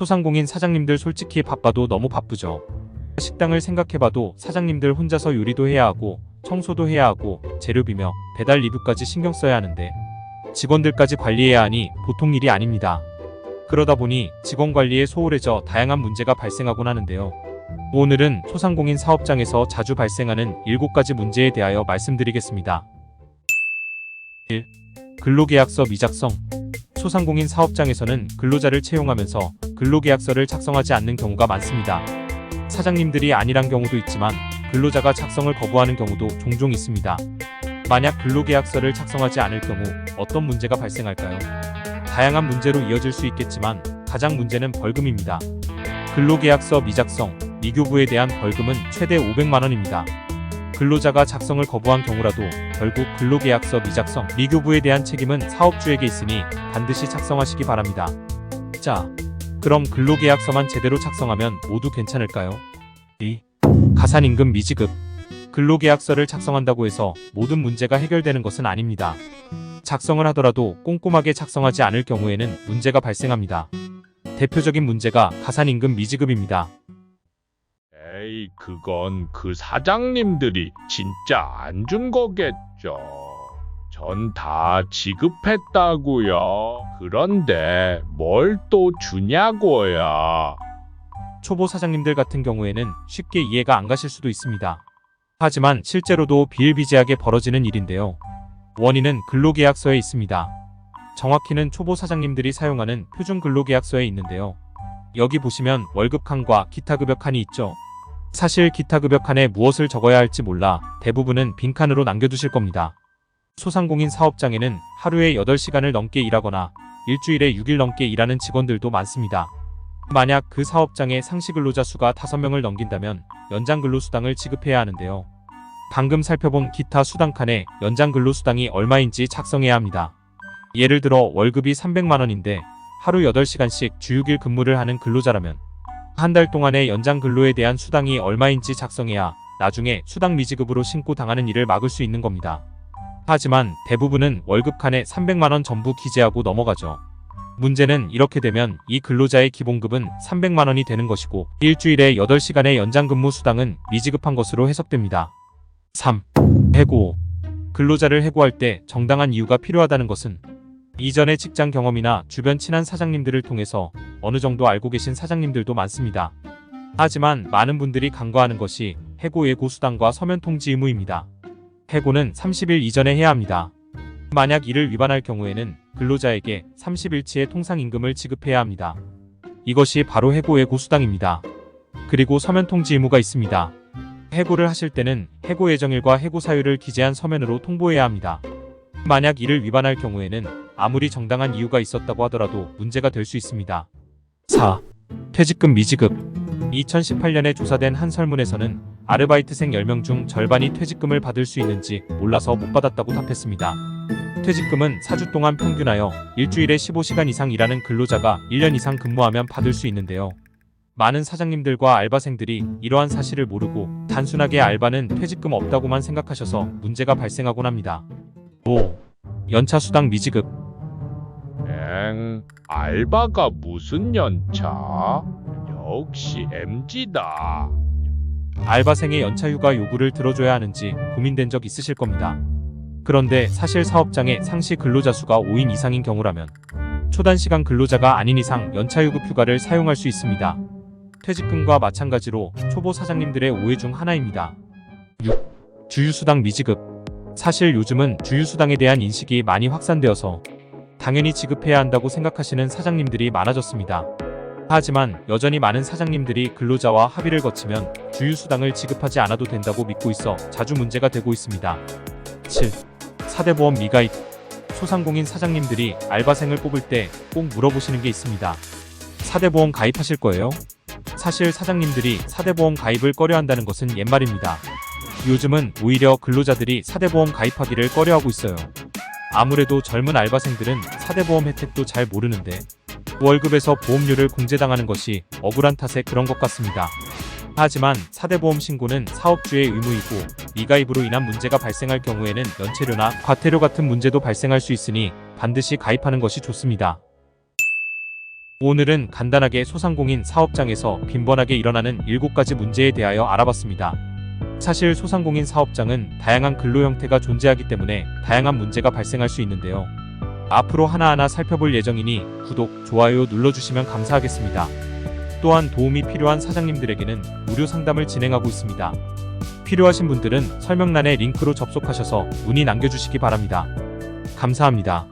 소상공인 사장님들 솔직히 바빠도 너무 바쁘죠. 식당을 생각해봐도 사장님들 혼자서 요리도 해야 하고 청소도 해야 하고 재료비며 배달 리뷰까지 신경 써야 하는데 직원들까지 관리해야 하니 보통 일이 아닙니다. 그러다 보니 직원 관리에 소홀해져 다양한 문제가 발생하곤 하는데요. 오늘은 소상공인 사업장에서 자주 발생하는 7가지 문제에 대하여 말씀드리겠습니다. 1. 근로계약서 미작성. 소상공인 사업장에서는 근로자를 채용하면서 근로계약서를 작성하지 않는 경우가 많습니다. 사장님들이 아니란 경우도 있지만 근로자가 작성을 거부하는 경우도 종종 있습니다. 만약 근로계약서를 작성하지 않을 경우 어떤 문제가 발생할까요? 다양한 문제로 이어질 수 있겠지만 가장 문제는 벌금입니다. 근로계약서 미작성, 미교부에 대한 벌금은 최대 500만 원입니다. 근로자가 작성을 거부한 경우라도 결국 근로계약서 미작성, 미교부에 대한 책임은 사업주에게 있으니 반드시 작성하시기 바랍니다. 자, 그럼 근로계약서만 제대로 작성하면 모두 괜찮을까요? 2. 가산임금 미지급. 근로계약서를 작성한다고 해서 모든 문제가 해결되는 것은 아닙니다. 작성을 하더라도 꼼꼼하게 작성하지 않을 경우에는 문제가 발생합니다. 대표적인 문제가 가산임금 미지급입니다. 에이, 그건 그 사장님들이 진짜 안 준 거겠죠. 전 다 지급했다고요. 그런데 뭘 또 주냐고요. 초보 사장님들 같은 경우에는 쉽게 이해가 안 가실 수도 있습니다. 하지만 실제로도 비일비재하게 벌어지는 일인데요. 원인은 근로계약서에 있습니다. 정확히는 초보 사장님들이 사용하는 표준 근로계약서에 있는데요. 여기 보시면 월급 칸과 기타 급여 칸이 있죠. 사실 기타 급여 칸에 무엇을 적어야 할지 몰라 대부분은 빈칸으로 남겨두실 겁니다. 소상공인 사업장에는 하루에 8시간을 넘게 일하거나 일주일에 6일 넘게 일하는 직원들도 많습니다. 만약 그 사업장의 상시 근로자 수가 5명을 넘긴다면 연장 근로수당을 지급해야 하는데요. 방금 살펴본 기타 수당 칸에 연장 근로수당이 얼마인지 작성해야 합니다. 예를 들어 월급이 300만 원인데 하루 8시간씩 주 6일 근무를 하는 근로자라면 한 달 동안의 연장 근로에 대한 수당이 얼마인지 작성해야 나중에 수당 미지급으로 신고당하는 일을 막을 수 있는 겁니다. 하지만 대부분은 월급 칸에 300만 원 전부 기재하고 넘어가죠. 문제는 이렇게 되면 이 근로자의 기본급은 300만 원이 되는 것이고 일주일에 8시간의 연장 근무 수당은 미지급한 것으로 해석됩니다. 3. 해고. 근로자를 해고할 때 정당한 이유가 필요하다는 것은 이전의 직장 경험이나 주변 친한 사장님들을 통해서 어느 정도 알고 계신 사장님들도 많습니다. 하지만 많은 분들이 간과하는 것이 해고 예고 수당과 서면 통지 의무입니다. 해고는 30일 이전에 해야 합니다. 만약 이를 위반할 경우에는 근로자에게 30일치의 통상임금을 지급해야 합니다. 이것이 바로 해고 예고 수당입니다. 그리고 서면 통지 의무가 있습니다. 해고를 하실 때는 해고 예정일과 해고 사유를 기재한 서면으로 통보해야 합니다. 만약 이를 위반할 경우에는 아무리 정당한 이유가 있었다고 하더라도 문제가 될 수 있습니다. 4. 퇴직금 미지급. 2018년에 조사된 한 설문에서는 아르바이트생 10명 중 절반이 퇴직금을 받을 수 있는지 몰라서 못 받았다고 답했습니다. 퇴직금은 4주 동안 평균하여 일주일에 15시간 이상 일하는 근로자가 1년 이상 근무하면 받을 수 있는데요. 많은 사장님들과 알바생들이 이러한 사실을 모르고 단순하게 알바는 퇴직금 없다고만 생각하셔서 문제가 발생하곤 합니다. 5. 연차수당 미지급. 알바가 무슨 연차? 역시 MZ다. 알바생의 연차휴가 요구를 들어줘야 하는지 고민된 적 있으실 겁니다. 그런데 사실 사업장의 상시 근로자 수가 5인 이상인 경우라면 초단시간 근로자가 아닌 이상 연차유급 휴가를 사용할 수 있습니다. 퇴직금과 마찬가지로 초보 사장님들의 오해 중 하나입니다. 6. 주휴수당 미지급. 사실 요즘은 주휴수당에 대한 인식이 많이 확산되어서 당연히 지급해야 한다고 생각하시는 사장님들이 많아졌습니다. 하지만 여전히 많은 사장님들이 근로자와 합의를 거치면 주휴수당을 지급하지 않아도 된다고 믿고 있어 자주 문제가 되고 있습니다. 7. 사대보험 미가입. 소상공인 사장님들이 알바생을 뽑을 때 꼭 물어보시는 게 있습니다. 사대보험 가입하실 거예요? 사실 사장님들이 사대보험 가입을 꺼려한다는 것은 옛말입니다. 요즘은 오히려 근로자들이 사대보험 가입하기를 꺼려하고 있어요. 아무래도 젊은 알바생들은 사대보험 혜택도 잘 모르는데 월급에서 보험료를 공제당하는 것이 억울한 탓에 그런 것 같습니다. 하지만 사대보험 신고는 사업주의 의무이고 미가입으로 인한 문제가 발생할 경우에는 연체료나 과태료 같은 문제도 발생할 수 있으니 반드시 가입하는 것이 좋습니다. 오늘은 간단하게 소상공인 사업장에서 빈번하게 일어나는 7가지 문제에 대하여 알아봤습니다. 사실 소상공인 사업장은 다양한 근로 형태가 존재하기 때문에 다양한 문제가 발생할 수 있는데요. 앞으로 하나하나 살펴볼 예정이니 구독, 좋아요 눌러주시면 감사하겠습니다. 또한 도움이 필요한 사장님들에게는 무료 상담을 진행하고 있습니다. 필요하신 분들은 설명란의 링크로 접속하셔서 문의 남겨주시기 바랍니다. 감사합니다.